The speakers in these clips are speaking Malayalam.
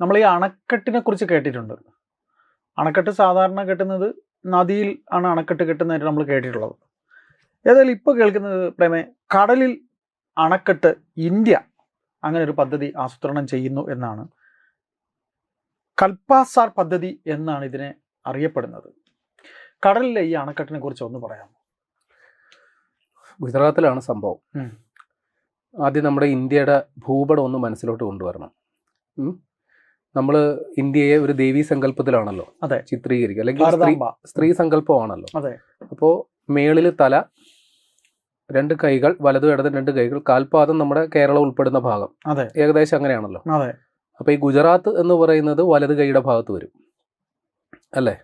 നമ്മൾ ഈ അണക്കെട്ടിനെ കുറിച്ച് കേട്ടിട്ടുണ്ട്. അണക്കെട്ട് സാധാരണ കെട്ടുന്നത് നദിയിൽ ആണ് അണക്കെട്ട് കെട്ടുന്നതായിട്ട് നമ്മൾ കേട്ടിട്ടുള്ളത്. ഏതായാലും ഇപ്പോൾ കേൾക്കുന്നത് പ്രേമേ, കടലിൽ അണക്കെട്ട് ഇന്ത്യ അങ്ങനെ ഒരു പദ്ധതി ആസൂത്രണം ചെയ്യുന്നു എന്നാണ്. കൽപ്പാസാർ പദ്ധതി എന്നാണ് ഇതിനെ അറിയപ്പെടുന്നത്. കടലിലെ ഈ അണക്കെട്ടിനെ കുറിച്ച് ഒന്ന് പറയാമോ? ഗുജറാത്തിലാണ് സംഭവം. ആദ്യം നമ്മുടെ ഇന്ത്യയുടെ ഭൂപടം ഒന്ന് മനസ്സിലോട്ട് കൊണ്ടുവരണം. നമ്മൾ ഇന്ത്യയെ ഒരു ദേവീ സങ്കല്പത്തിലാണല്ലോ ചിത്രീകരിക്കുക, അല്ലെങ്കിൽ സ്ത്രീ സങ്കല്പമാണല്ലോ. അപ്പോൾ മേളിൽ തല, രണ്ട് കൈകൾ, വലതും ഇടതും രണ്ട് കൈകൾ, കാൽപാദം നമ്മുടെ കേരളം ഉൾപ്പെടുന്ന ഭാഗം, ഏകദേശം അങ്ങനെയാണല്ലോ. അപ്പൊ ഈ ഗുജറാത്ത് എന്ന് പറയുന്നത് വലത് കൈയുടെ ഭാഗത്ത് വരും അല്ലേ.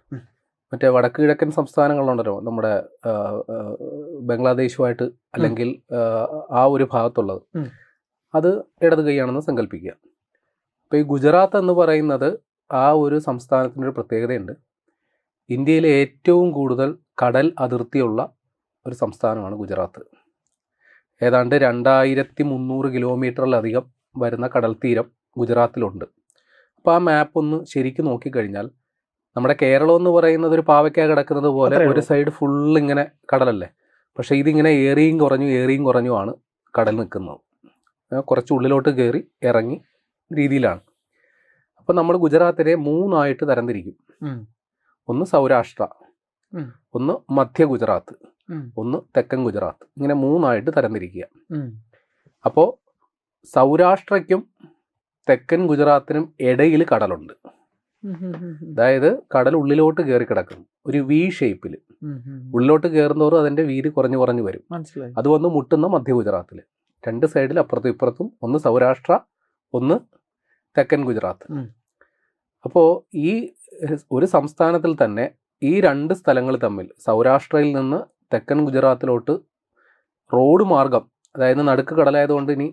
മറ്റേ വടക്ക് കിഴക്കൻ സംസ്ഥാനങ്ങളുണ്ടല്ലോ നമ്മുടെ ബംഗ്ലാദേശുമായിട്ട്, അല്ലെങ്കിൽ ആ ഒരു ഭാഗത്തുള്ളത്, അത് ഇടത് കൈയാണെന്ന് സങ്കല്പിക്കുക. അപ്പോൾ ഈ ഗുജറാത്ത് എന്ന് പറയുന്നത് ആ ഒരു സംസ്ഥാനത്തിനൊരു പ്രത്യേകതയുണ്ട്. ഇന്ത്യയിലെ ഏറ്റവും കൂടുതൽ കടൽ അതിർത്തിയുള്ള ഒരു സംസ്ഥാനമാണ് ഗുജറാത്ത്. ഏതാണ്ട് 2300 കിലോമീറ്ററിലധികം വരുന്ന കടൽ തീരം ഗുജറാത്തിലുണ്ട്. അപ്പോൾ ആ മാപ്പ് ഒന്ന് ശരിക്കും നോക്കിക്കഴിഞ്ഞാൽ നമ്മുടെ കേരളം എന്ന് പറയുന്നത് ഒരു പാവയ്ക്ക കിടക്കുന്നത് പോലെ ഒരു സൈഡ് ഫുൾ ഇങ്ങനെ കടലല്ലേ. പക്ഷേ ഇതിങ്ങനെ ഏറിയും കുറഞ്ഞുമാണ് കടൽ നിൽക്കുന്നത്. കുറച്ച് ഉള്ളിലോട്ട് കയറി ഇറങ്ങി രീതിയിലാണ്. അപ്പോൾ നമ്മൾ ഗുജറാത്തിനെ 3 തരംതിരിക്കും. ഒന്ന് സൗരാഷ്ട്ര, ഒന്ന് മധ്യ ഗുജറാത്ത്, ഒന്ന് തെക്കൻ ഗുജറാത്ത്, ഇങ്ങനെ 3 തരംതിരിക്കുക. അപ്പോൾ സൗരാഷ്ട്രയ്ക്കും തെക്കൻ ഗുജറാത്തിനും ഇടയിൽ കടലുണ്ട്. അതായത് കടൽ ഉള്ളിലോട്ട് കയറി കിടക്കുന്നു ഒരു വി ഷേപ്പിൽ. ഉള്ളിലോട്ട് കയറുന്നവരും അതിന്റെ വീതി കുറഞ്ഞു വരും. അത് വന്ന് മുട്ടുന്ന മധ്യ ഗുജറാത്തിൽ. 2 സൈഡിൽ അപ്പുറത്തും ഇപ്പുറത്തും ഒന്ന് സൗരാഷ്ട്ര, ഒന്ന് തെക്കൻ ഗുജറാത്ത്. അപ്പോൾ ഈ ഒരു സംസ്ഥാനത്തിൽ തന്നെ ഈ 2 സ്ഥലങ്ങൾ തമ്മിൽ, സൗരാഷ്ട്രയിൽ നിന്ന് തെക്കൻ ഗുജറാത്തിലോട്ട് റോഡ് മാർഗം, അതായത് നടുക്ക് കടലായതുകൊണ്ട് ഇനി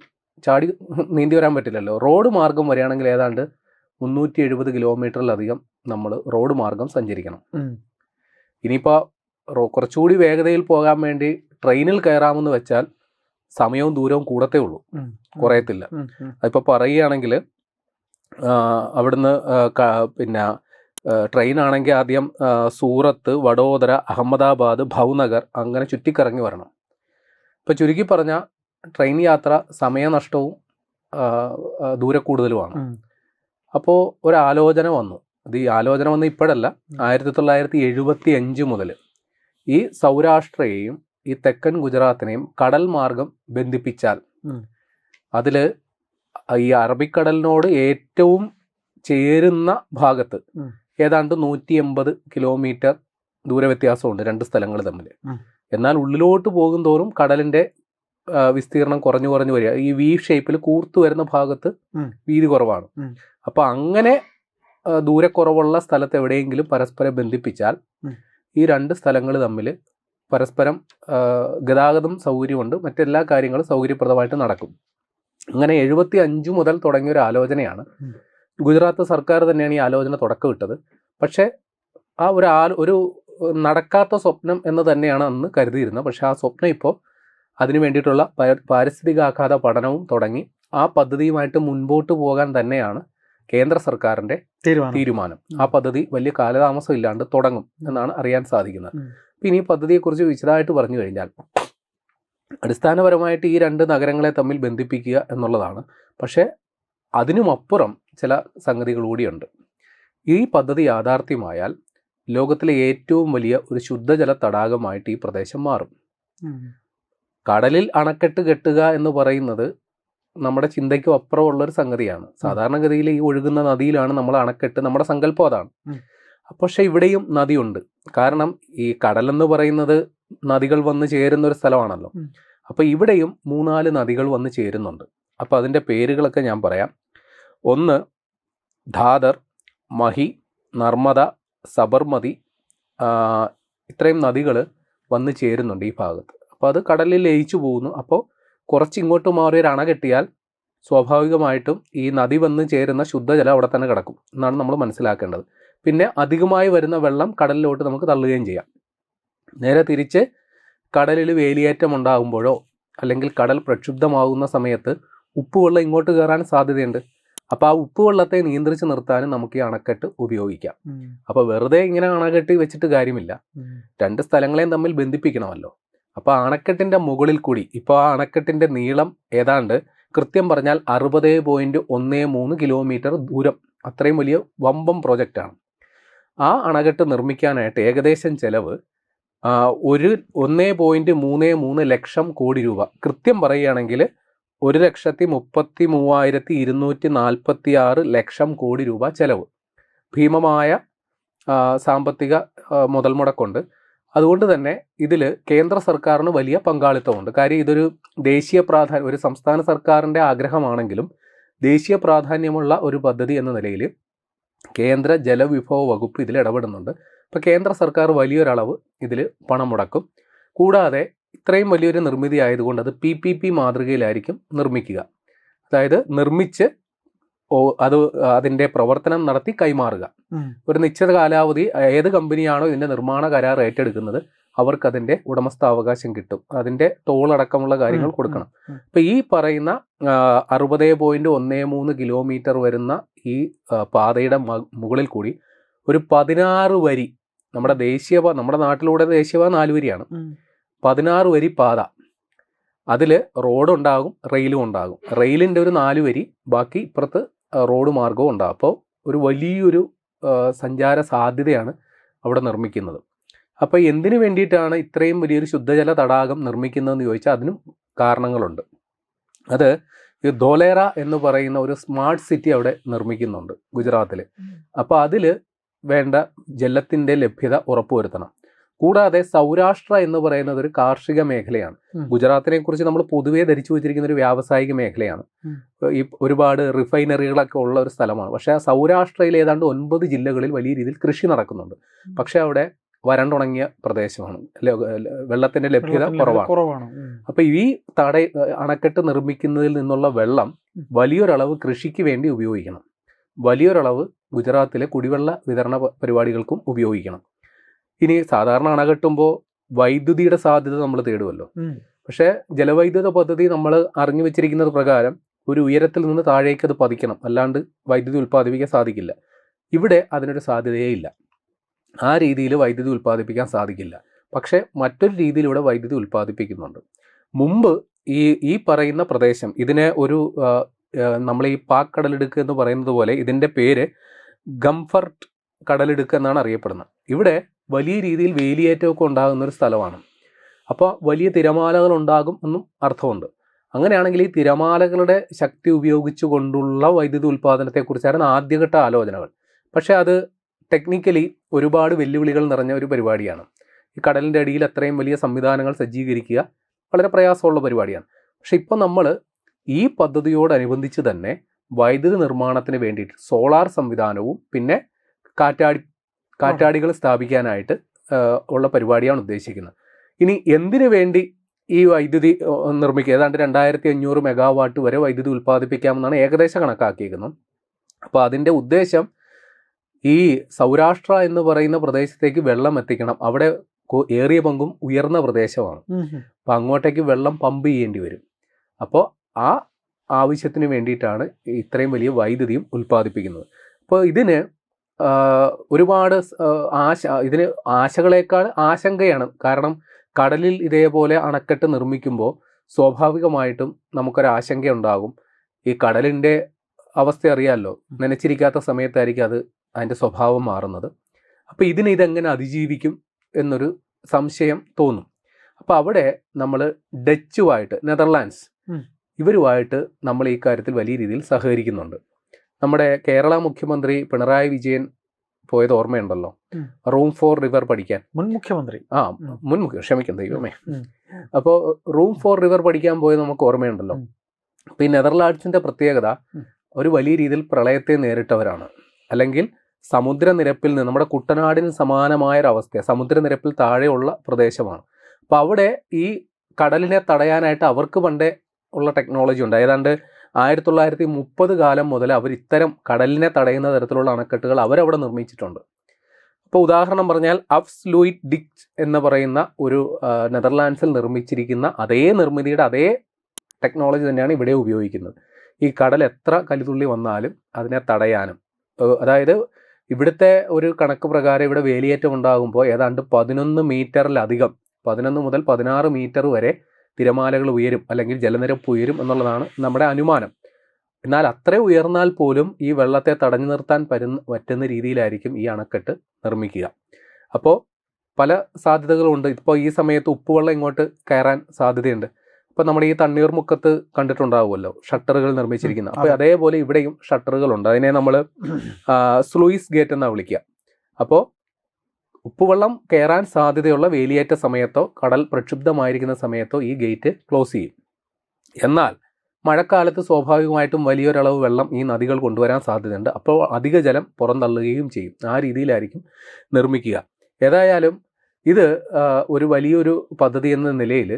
ചാടി നീന്തി വരാൻ പറ്റില്ലല്ലോ, റോഡ് മാർഗം വരികയാണെങ്കിൽ ഏതാണ്ട് 370 കിലോമീറ്ററിലധികം നമ്മൾ റോഡ് മാർഗം സഞ്ചരിക്കണം. ഇനിയിപ്പോൾ കുറച്ചുകൂടി വേഗതയിൽ പോകാൻ വേണ്ടി ട്രെയിനിൽ കയറാമെന്ന് വെച്ചാൽ സമയവും ദൂരവും കൂടത്തേ ഉള്ളൂ, കുറയത്തില്ല. അതിപ്പോൾ പറയുകയാണെങ്കിൽ അവിടുന്ന് പിന്നെ ട്രെയിൻ ആണെങ്കിൽ ആദ്യം സൂറത്ത്, വഡോദര, അഹമ്മദാബാദ്, ഭൗനഗർ അങ്ങനെ ചുറ്റിക്കറങ്ങി വരണം. ഇപ്പോൾ ചുരുക്കി പറഞ്ഞാൽ ട്രെയിൻ യാത്ര സമയനഷ്ടവും ദൂരക്കൂടുതലുമാണ്. അപ്പോൾ ഒരാലോചന വന്നു. ഈ ആലോചന വന്ന് ഇപ്പോഴല്ല, 1975 മുതൽ ഈ സൗരാഷ്ട്രയെയും ഈ തെക്കൻ ഗുജറാത്തിനെയും കടൽ മാർഗം ബന്ധിപ്പിച്ചാൽ അതിൽ ഈ അറബിക്കടലിനോട് ഏറ്റവും ചേരുന്ന ഭാഗത്ത് ഏതാണ്ട് 180 കിലോമീറ്റർ ദൂരവ്യത്യാസമുണ്ട് 2 സ്ഥലങ്ങൾ തമ്മിൽ. എന്നാൽ ഉള്ളിലോട്ട് പോകും തോറും കടലിൻ്റെ വിസ്തീർണം കുറഞ്ഞു വരിക. ഈ വി ഷേപ്പിൽ കൂർത്തു വരുന്ന ഭാഗത്ത് വീതി കുറവാണ്. അപ്പോൾ അങ്ങനെ ദൂരക്കുറവുള്ള സ്ഥലത്ത് എവിടെയെങ്കിലും പരസ്പരം ബന്ധിപ്പിച്ചാൽ ഈ 2 സ്ഥലങ്ങൾ തമ്മിൽ പരസ്പരം ഗതാഗതം സൗകര്യമുണ്ട്, മറ്റെല്ലാ കാര്യങ്ങളും സൗകര്യപ്രദമായിട്ട് നടക്കും. അങ്ങനെ 75 മുതൽ തുടങ്ങിയ ഒരു ആലോചനയാണ്. ഗുജറാത്ത് സർക്കാർ തന്നെയാണ് ഈ ആലോചന തുടക്കമിട്ടത്. പക്ഷേ ആ ഒരു നടക്കാത്ത സ്വപ്നം എന്ന് തന്നെയാണ് അന്ന് കരുതിയിരുന്നത്. പക്ഷെ ആ സ്വപ്നം ഇപ്പോൾ അതിനു വേണ്ടിയിട്ടുള്ള പാരിസ്ഥിതികാഘാത പഠനവും തുടങ്ങി. ആ പദ്ധതിയുമായിട്ട് മുൻപോട്ട് പോകാൻ തന്നെയാണ് കേന്ദ്ര സർക്കാരിൻ്റെ തീരുമാനം. ആ പദ്ധതി വലിയ കാലതാമസം ഇല്ലാണ്ട് തുടങ്ങും എന്നാണ് അറിയാൻ സാധിക്കുന്നത്. പിന്നെ ഈ പദ്ധതിയെക്കുറിച്ച് വിശദമായിട്ട് പറഞ്ഞു കഴിഞ്ഞാൽ അടിസ്ഥാനപരമായിട്ട് ഈ 2 നഗരങ്ങളെ തമ്മിൽ ബന്ധിപ്പിക്കുക എന്നുള്ളതാണ്. പക്ഷേ അതിനുമപ്പുറം ചില സംഗതികൾ കൂടിയുണ്ട്. ഈ പദ്ധതി യാഥാർത്ഥ്യമായാൽ ലോകത്തിലെ ഏറ്റവും വലിയ ഒരു ശുദ്ധജല തടാകമായിട്ട് ഈ പ്രദേശം മാറും. കടലിൽ അണക്കെട്ട് കെട്ടുക എന്ന് പറയുന്നത് നമ്മുടെ ചിന്തയ്ക്കും അപ്പുറമുള്ളൊരു സംഗതിയാണ്. സാധാരണഗതിയിൽ ഈ ഒഴുകുന്ന നദിയിലാണ് നമ്മൾ അണക്കെട്ട്, നമ്മുടെ സങ്കല്പം അതാണ്. പക്ഷെ ഇവിടെയും നദിയുണ്ട്. കാരണം ഈ കടലെന്ന് പറയുന്നത് നദികൾ വന്ന് ചേരുന്ന ഒരു സ്ഥലമാണല്ലോ. അപ്പോൾ ഇവിടെയും 3-4 നദികൾ വന്ന് ചേരുന്നുണ്ട്. അപ്പോൾ അതിൻ്റെ പേരുകളൊക്കെ ഞാൻ പറയാം. ഒന്ന് ധാദർ, മഹി, നർമ്മദ, സബർമതി, ഇത്രയും നദികൾ വന്ന് ചേരുന്നുണ്ട് ഈ ഭാഗത്ത്. അപ്പോൾ അത് കടലിൽ ലയിച്ചു പോകുന്നു. അപ്പോൾ കുറച്ച് ഇങ്ങോട്ട് മാറിയൊരു അണ കെട്ടിയാൽ സ്വാഭാവികമായിട്ടും ഈ നദി വന്ന് ചേരുന്ന ശുദ്ധജലം അവിടെ തന്നെ കിടക്കും എന്നാണ് നമ്മൾ മനസ്സിലാക്കേണ്ടത്. പിന്നെ അധികമായി വരുന്ന വെള്ളം കടലിലോട്ട് നമുക്ക് തള്ളുകയും ചെയ്യാം. നേരെ തിരിച്ച് കടലിൽ വേലിയേറ്റം ഉണ്ടാകുമ്പോഴോ അല്ലെങ്കിൽ കടൽ പ്രക്ഷുബ്ധമാകുന്ന സമയത്ത് ഉപ്പുവെള്ളം ഇങ്ങോട്ട് കയറാൻ സാധ്യതയുണ്ട്. അപ്പോൾ ആ ഉപ്പ് വെള്ളത്തെ നിയന്ത്രിച്ച് നിർത്താനും നമുക്ക് ഈ അണക്കെട്ട് ഉപയോഗിക്കാം. അപ്പോൾ വെറുതെ ഇങ്ങനെ അണക്കെട്ടി വെച്ചിട്ട് കാര്യമില്ല, രണ്ട് സ്ഥലങ്ങളെയും തമ്മിൽ ബന്ധിപ്പിക്കണമല്ലോ. അപ്പോൾ അണക്കെട്ടിൻ്റെ മുകളിൽ കൂടി ഇപ്പോൾ ആ അണക്കെട്ടിൻ്റെ നീളം ഏതാണ്ട് കൃത്യം പറഞ്ഞാൽ 60.13 കിലോമീറ്റർ ദൂരം, അത്രയും വലിയ വമ്പം പ്രോജക്റ്റാണ്. ആ അണക്കെട്ട് നിർമ്മിക്കാനായിട്ട് ഏകദേശം ചെലവ് 1.33 ലക്ഷം കോടി രൂപ. കൃത്യം പറയുകയാണെങ്കിൽ 1,33,246 ലക്ഷം കോടി രൂപ ചെലവ്. ഭീമമായ സാമ്പത്തിക മുതൽ മുടക്കുണ്ട്. അതുകൊണ്ട് തന്നെ ഇതിൽ കേന്ദ്ര സർക്കാരിന് വലിയ പങ്കാളിത്തമുണ്ട്. കാര്യം ഇതൊരു ദേശീയ പ്രാധാന്യം, ഒരു സംസ്ഥാന സർക്കാരിൻ്റെ ആഗ്രഹമാണെങ്കിലും ദേശീയ പ്രാധാന്യമുള്ള ഒരു പദ്ധതി എന്ന നിലയിൽ കേന്ദ്ര ജലവിഭവ വകുപ്പ് ഇതിൽ ഇടപെടുന്നുണ്ട്. അപ്പോൾ കേന്ദ്ര സർക്കാർ വലിയൊരളവ് ഇതിൽ പണം മുടക്കും. കൂടാതെ ഇത്രയും വലിയൊരു നിർമ്മിതി ആയതുകൊണ്ട് അത് PPP മാതൃകയിലായിരിക്കും നിർമ്മിക്കുക. അതായത് നിർമ്മിച്ച് അതിൻ്റെ പ്രവർത്തനം നടത്തി കൈമാറുക. ഒരു നിശ്ചിത കാലാവധി ഏത് കമ്പനിയാണോ ഇതിൻ്റെ നിർമ്മാണ കരാർ ഏറ്റെടുക്കുന്നത് അവർക്കതിൻ്റെ ഉടമസ്ഥാവകാശം കിട്ടും. അതിൻ്റെ ടോളടക്കമുള്ള കാര്യങ്ങൾ കൊടുക്കണം. അപ്പോൾ ഈ പറയുന്ന 60.13 കിലോമീറ്റർ വരുന്ന ഈ പാതയുടെ മുകളിൽ കൂടി ഒരു 16 വരി, നമ്മുടെ നാട്ടിലൂടെ ദേശീയപാത 4 വരിയാണ്, 16 വരി പാത. അതിൽ റോഡുണ്ടാകും, റെയിലും ഉണ്ടാകും. റെയിലിൻ്റെ ഒരു 4 വരി, ബാക്കി ഇപ്പുറത്ത് റോഡ് മാർഗവും ഉണ്ടാകും. അപ്പോൾ ഒരു വലിയൊരു സഞ്ചാര സാധ്യതയാണ് അവിടെ നിർമ്മിക്കുന്നത്. അപ്പോൾ എന്തിനു വേണ്ടിയിട്ടാണ് ഇത്രയും വലിയൊരു ശുദ്ധജല തടാകം നിർമ്മിക്കുന്നതെന്ന് ചോദിച്ചാൽ അതിനും കാരണങ്ങളുണ്ട്. അത് ഈ ധോലേറ എന്ന് പറയുന്ന ഒരു സ്മാർട്ട് സിറ്റി അവിടെ നിർമ്മിക്കുന്നുണ്ട് ഗുജറാത്തിൽ. അപ്പോൾ അതിൽ വേണ്ട ജലത്തിൻ്റെ ലഭ്യത ഉറപ്പുവരുത്തണം. കൂടാതെ സൗരാഷ്ട്ര എന്ന് പറയുന്നത് ഒരു കാർഷിക മേഖലയാണ്. ഗുജറാത്തിനെ കുറിച്ച് നമ്മൾ പൊതുവേ ധരിച്ചു വെച്ചിരിക്കുന്ന ഒരു വ്യാവസായിക മേഖലയാണ്. ഈ ഒരുപാട് റിഫൈനറികളൊക്കെ ഉള്ള ഒരു സ്ഥലമാണ്. പക്ഷേ സൗരാഷ്ട്രയിൽ ഏതാണ്ട് 9 ജില്ലകളിൽ വലിയ രീതിയിൽ കൃഷി നടക്കുന്നുണ്ട്. പക്ഷേ അവിടെ വരണ്ടുണങ്ങിയ പ്രദേശമാണ്, വെള്ളത്തിന്റെ ലഭ്യത കുറവാണ്. അപ്പൊ ഈ അണക്കെട്ട് നിർമ്മിക്കുന്നതിൽ നിന്നുള്ള വെള്ളം വലിയൊരളവ് കൃഷിക്ക് വേണ്ടി ഉപയോഗിക്കണം, വലിയൊരളവ് ഗുജറാത്തിലെ കുടിവെള്ള വിതരണ പരിപാടികൾക്കും ഉപയോഗിക്കണം. ഇനി സാധാരണ അണ കെട്ടുമ്പോൾ വൈദ്യുതിയുടെ സാധ്യത നമ്മൾ തേടുമല്ലോ. പക്ഷേ ജലവൈദ്യുത പദ്ധതി നമ്മൾ അറിഞ്ഞു വെച്ചിരിക്കുന്നത് പ്രകാരം ഒരു ഉയരത്തിൽ നിന്ന് താഴേക്ക് അത് പതിക്കണം, അല്ലാണ്ട് വൈദ്യുതി ഉൽപ്പാദിപ്പിക്കാൻ സാധിക്കില്ല. ഇവിടെ അതിനൊരു സാധ്യതയേ ഇല്ല. ആ രീതിയിൽ വൈദ്യുതി ഉൽപ്പാദിപ്പിക്കാൻ സാധിക്കില്ല. പക്ഷേ മറ്റൊരു രീതിയിലൂടെ വൈദ്യുതി ഉൽപ്പാദിപ്പിക്കുന്നുണ്ട്. മുമ്പ് ഈ പറയുന്ന പ്രദേശം, ഇതിനെ ഒരു നമ്മൾ ഈ പാക് കടലിടുക്ക് എന്ന് പറയുന്നത് പോലെ ഇതിൻ്റെ പേര് ഗംഫർട്ട് കടലിടുക്ക് എന്നാണ് അറിയപ്പെടുന്നത്. ഇവിടെ വലിയ രീതിയിൽ വേലിയേറ്റമൊക്കെ ഉണ്ടാകുന്ന ഒരു സ്ഥലമാണ്. അപ്പോൾ വലിയ തിരമാലകൾ ഉണ്ടാകും എന്നും അർത്ഥമുണ്ട്. അങ്ങനെയാണെങ്കിൽ ഈ തിരമാലകളുടെ ശക്തി ഉപയോഗിച്ചു കൊണ്ടുള്ള വൈദ്യുതി ഉൽപ്പാദനത്തെക്കുറിച്ചാണ് ആദ്യഘട്ട ആലോചനകൾ. പക്ഷേ അത് ടെക്നിക്കലി ഒരുപാട് വെല്ലുവിളികൾ നിറഞ്ഞ ഒരു പരിപാടിയാണ്. ഈ കടലിൻ്റെ അടിയിൽ അത്രയും വലിയ സംവിധാനങ്ങൾ സജ്ജീകരിക്കുക വളരെ പ്രയാസമുള്ള പരിപാടിയാണ്. പക്ഷെ ഇപ്പോൾ നമ്മൾ ഈ പദ്ധതിയോടനുബന്ധിച്ച് തന്നെ വൈദ്യുതി നിർമ്മാണത്തിന് വേണ്ടിയിട്ട് സോളാർ സംവിധാനവും പിന്നെ കാറ്റാടികൾ സ്ഥാപിക്കാനായിട്ട് ഉള്ള പരിപാടിയാണ് ഉദ്ദേശിക്കുന്നത്. ഇനി എന്തിനു വേണ്ടി ഈ വൈദ്യുതി നിർമ്മിക്കുക? ഏതാണ്ട് 2500 മെഗാവാട്ട് വരെ വൈദ്യുതി ഉൽപ്പാദിപ്പിക്കാമെന്നാണ് ഏകദേശം കണക്കാക്കിയിരിക്കുന്നത്. അപ്പോൾ അതിൻ്റെ ഉദ്ദേശം ഈ സൗരാഷ്ട്ര എന്ന് പറയുന്ന പ്രദേശത്തേക്ക് വെള്ളം എത്തിക്കണം. അവിടെ ഏറിയ പങ്കും ഉയർന്ന പ്രദേശമാണ്. അപ്പം അങ്ങോട്ടേക്ക് വെള്ളം പമ്പ് ചെയ്യേണ്ടി വരും. അപ്പോൾ ആ ആവശ്യത്തിന് വേണ്ടിയിട്ടാണ് ഇത്രയും വലിയ വൈദ്യുതിയും ഉൽപ്പാദിപ്പിക്കുന്നത്. അപ്പോൾ ഇതിന് ഒരുപാട് ഇതിന് ആശകളേക്കാൾ ആശങ്കയാണ്. കാരണം കടലിൽ ഇതേപോലെ അണക്കെട്ട് നിർമ്മിക്കുമ്പോൾ സ്വാഭാവികമായിട്ടും നമുക്കൊരാശങ്കയുണ്ടാകും. ഈ കടലിൻ്റെ അവസ്ഥ അറിയാമല്ലോ, നനച്ചിരിക്കാത്ത സമയത്തായിരിക്കും അതിൻ്റെ സ്വഭാവം മാറുന്നത്. അപ്പോൾ ഇതെങ്ങനെ അതിജീവിക്കും എന്നൊരു സംശയം തോന്നും. അപ്പോൾ അവിടെ നമ്മൾ ഡച്ചുമായിട്ട്, നെതർലാൻഡ്സ്, ഇവരുമായിട്ട് നമ്മൾ ഈ കാര്യത്തിൽ വലിയ രീതിയിൽ സഹകരിക്കുന്നുണ്ട്. നമ്മുടെ കേരള മുഖ്യമന്ത്രി പിണറായി വിജയൻ പോയത് ഓർമ്മയുണ്ടല്ലോ, റൂം ഫോർ റിവർ പഠിക്കാൻ. ക്ഷമിക്കും ദൈവമേ. അപ്പോൾ റൂം ഫോർ റിവർ പഠിക്കാൻ പോയത് നമുക്ക് ഓർമ്മയുണ്ടല്ലോ. അപ്പോൾ ഈ നെതർലാൻഡ്സിൻ്റെ പ്രത്യേകത ഒരു വലിയ രീതിയിൽ പ്രളയത്തെ നേരിട്ടവരാണ്. അല്ലെങ്കിൽ സമുദ്രനിരപ്പിൽ നിന്ന്, നമ്മുടെ കുട്ടനാടിന് സമാനമായൊരവസ്ഥ, സമുദ്രനിരപ്പിൽ താഴെയുള്ള പ്രദേശമാണ്. അപ്പോൾ അവിടെ ഈ കടലിനെ തടയാനായിട്ട് അവർക്ക് പണ്ടേ ഉള്ള ടെക്നോളജി ഉണ്ട്. ഏതാണ്ട് 1930 കാലം മുതൽ അവർ ഇത്തരം കടലിനെ തടയുന്ന തരത്തിലുള്ള അണക്കെട്ടുകൾ അവരവിടെ നിർമ്മിച്ചിട്ടുണ്ട്. അപ്പോൾ ഉദാഹരണം പറഞ്ഞാൽ അഫ്സ്ലൂയിറ്റ് ഡിച്ച് എന്ന് പറയുന്ന ഒരു നെതർലാൻഡ്സിൽ നിർമ്മിച്ചിരിക്കുന്ന അതേ നിർമ്മിതിയുടെ അതേ ടെക്നോളജി തന്നെയാണ് ഇവിടെ ഉപയോഗിക്കുന്നത്. ഈ കടൽ എത്ര കലിതുള്ളി വന്നാലും അതിനെ തടയാനും, അതായത് ഇവിടുത്തെ ഒരു കണക്ക് പ്രകാരം ഇവിടെ വേലിയേറ്റം ഉണ്ടാകുമ്പോൾ ഏതാണ്ട് 11 മീറ്ററിലധികം 11 മുതൽ 16 മീറ്റർ വരെ തിരമാലകൾ ഉയരും, അല്ലെങ്കിൽ ജലനിരപ്പ് ഉയരും എന്നുള്ളതാണ് നമ്മുടെ അനുമാനം. എന്നാൽ അത്ര ഉയർന്നാൽ പോലും ഈ വെള്ളത്തെ തടഞ്ഞു നിർത്താൻ പറ്റുന്ന രീതിയിലായിരിക്കും ഈ അണക്കെട്ട് നിർമ്മിക്കുക. അപ്പോൾ പല സാധ്യതകളുണ്ട്. ഇപ്പോൾ ഈ സമയത്ത് ഉപ്പുവെള്ളം ഇങ്ങോട്ട് കയറാൻ സാധ്യതയുണ്ട്. അപ്പോൾ നമ്മുടെ ഈ തണ്ണീർമുക്കത്ത് കണ്ടിട്ടുണ്ടാവുമല്ലോ ഷട്ടറുകൾ നിർമ്മിച്ചിരിക്കുന്നത്. അപ്പോൾ അതേപോലെ ഇവിടെയും ഷട്ടറുകളുണ്ട്. അതിനെ നമ്മൾ സ്ലൂയിസ് ഗേറ്റ് എന്നാണ് വിളിക്കുക. അപ്പോൾ ഉപ്പുവെള്ളം കയറാൻ സാധ്യതയുള്ള വേലിയേറ്റ സമയത്തോ കടൽ പ്രക്ഷുബ്ധമായിരിക്കുന്ന സമയത്തോ ഈ ഗേറ്റ് ക്ലോസ് ചെയ്യും. എന്നാൽ മഴക്കാലത്ത് സ്വാഭാവികമായിട്ടും വലിയൊരളവ് വെള്ളം ഈ നദികൾ കൊണ്ടുവരാൻ സാധ്യതയുണ്ട്. അപ്പോൾ അധിക ജലം പുറന്തള്ളുകയും ചെയ്യും. ആ രീതിയിലായിരിക്കും നിർമ്മിക്കുക. ഏതായാലും ഇത് ഒരു വലിയൊരു പദ്ധതി എന്ന നിലയിൽ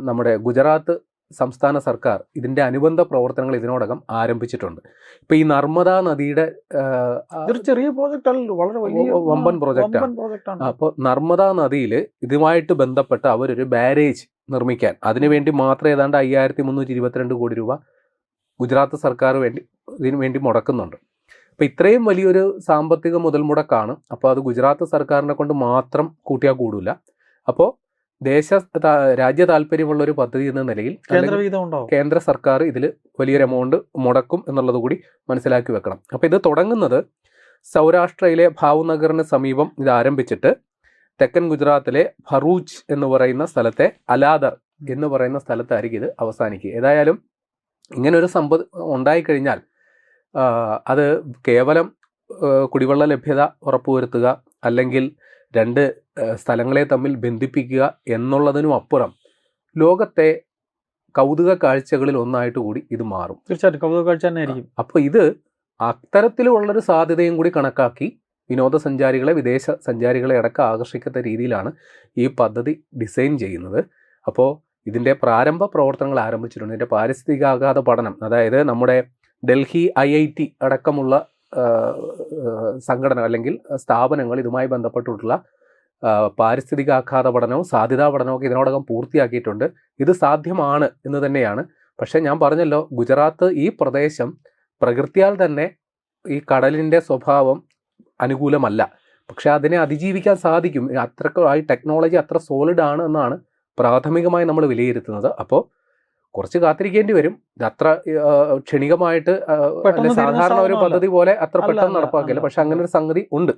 നമ്മുടെ ഗുജറാത്ത് സംസ്ഥാന സർക്കാർ ഇതിൻ്റെ അനുബന്ധ പ്രവർത്തനങ്ങൾ ഇതിനോടകം ആരംഭിച്ചിട്ടുണ്ട്. ഇപ്പോൾ ഈ നർമ്മദ നദിയുടെ ചെറിയ പ്രോജക്റ്റ്, വളരെ വലിയ വമ്പൻ പ്രോജക്റ്റാണ്. അപ്പോൾ നർമ്മദ നദിയിൽ ഇതുമായിട്ട് ബന്ധപ്പെട്ട് അവരൊരു ബാരേജ് നിർമ്മിക്കാൻ അതിനുവേണ്ടി മാത്രം ഏതാണ്ട് 5322 കോടി രൂപ ഗുജറാത്ത് സർക്കാർ ഇതിനു വേണ്ടി മുടക്കുന്നുണ്ട്. അപ്പോൾ ഇത്രയും വലിയൊരു സാമ്പത്തിക മുതൽ മുടക്കാണ്. അപ്പോൾ അത് ഗുജറാത്ത് സർക്കാരിനെ കൊണ്ട് മാത്രം കൂട്ടിയാൽ കൂടില്ല. അപ്പോൾ രാജ്യ താല്പര്യമുള്ള ഒരു പദ്ധതി എന്ന നിലയിൽ കേന്ദ്ര സർക്കാർ ഇതിൽ വലിയൊരു എമൗണ്ട് മുടക്കും എന്നുള്ളത് കൂടി മനസ്സിലാക്കി വെക്കണം. അപ്പോൾ ഇത് തുടങ്ങുന്നത് സൗരാഷ്ട്രയിലെ ഭാവ്നഗറിന് സമീപം ഇത് ആരംഭിച്ചിട്ട് തെക്കൻ ഗുജറാത്തിലെ ഭറൂച്ച് എന്ന് പറയുന്ന സ്ഥലത്തെ അലാദർ എന്ന് പറയുന്ന സ്ഥലത്തായിരിക്കും ഇത് അവസാനിക്കുക. ഏതായാലും ഇങ്ങനൊരു ഉണ്ടായിക്കഴിഞ്ഞാൽ അത് കേവലം കുടിവെള്ള ലഭ്യത ഉറപ്പുവരുത്തുക, അല്ലെങ്കിൽ രണ്ട് സ്ഥലങ്ങളെ തമ്മിൽ ബന്ധിപ്പിക്കുക എന്നുള്ളതിനും അപ്പുറം ലോകത്തെ കൗതുക കാഴ്ചകളിൽ ഒന്നായിട്ട് കൂടി ഇത് മാറും. തീർച്ചയായിട്ടും കൗതുക കാഴ്ച തന്നെ ആയിരിക്കും. അപ്പോൾ ഇത് അത്തരത്തിലുള്ളൊരു സാധ്യതയും കൂടി കണക്കാക്കി വിനോദസഞ്ചാരികളെ, വിദേശ സഞ്ചാരികളെ അടക്കം ആകർഷിക്കുന്ന രീതിയിലാണ് ഈ പദ്ധതി ഡിസൈൻ ചെയ്യുന്നത്. അപ്പോൾ ഇതിൻ്റെ പ്രാരംഭ പ്രവർത്തനങ്ങൾ ആരംഭിച്ചിട്ടുണ്ട്. ഇതിൻ്റെ പാരിസ്ഥിതികാഘാത പഠനം, അതായത് നമ്മുടെ ഡൽഹി IIT അടക്കമുള്ള സംഘടന അല്ലെങ്കിൽ സ്ഥാപനങ്ങൾ ഇതുമായി ബന്ധപ്പെട്ടിട്ടുള്ള പാരിസ്ഥിതികാഘാത പഠനവും സാധ്യതാ പഠനവും ഒക്കെ ഇതിനോടകം പൂർത്തിയാക്കിയിട്ടുണ്ട്. ഇത് സാധ്യമാണ് എന്ന് തന്നെയാണ്. പക്ഷേ ഞാൻ പറഞ്ഞല്ലോ, ഗുജറാത്ത് ഈ പ്രദേശം പ്രകൃതിയാൽ തന്നെ ഈ കടലിൻ്റെ സ്വഭാവം അനുകൂലമല്ല. പക്ഷെ അതിനെ അതിജീവിക്കാൻ സാധിക്കും. അത്രക്കായി ടെക്നോളജി അത്ര സോളിഡ് ആണ് എന്നാണ് പ്രാഥമികമായി നമ്മൾ വിലയിരുത്തുന്നത്. അപ്പോൾ കുറച്ച് കാത്തിരിക്കേണ്ടി വരും. ഇത് അത്ര ക്ഷണികമായിട്ട് സാധാരണ ഒരു പദ്ധതി പോലെ അത്ര പെട്ടെന്ന് നടപ്പാക്കില്ല. പക്ഷെ അങ്ങനെ ഒരു സംഗതി ഉണ്ട്.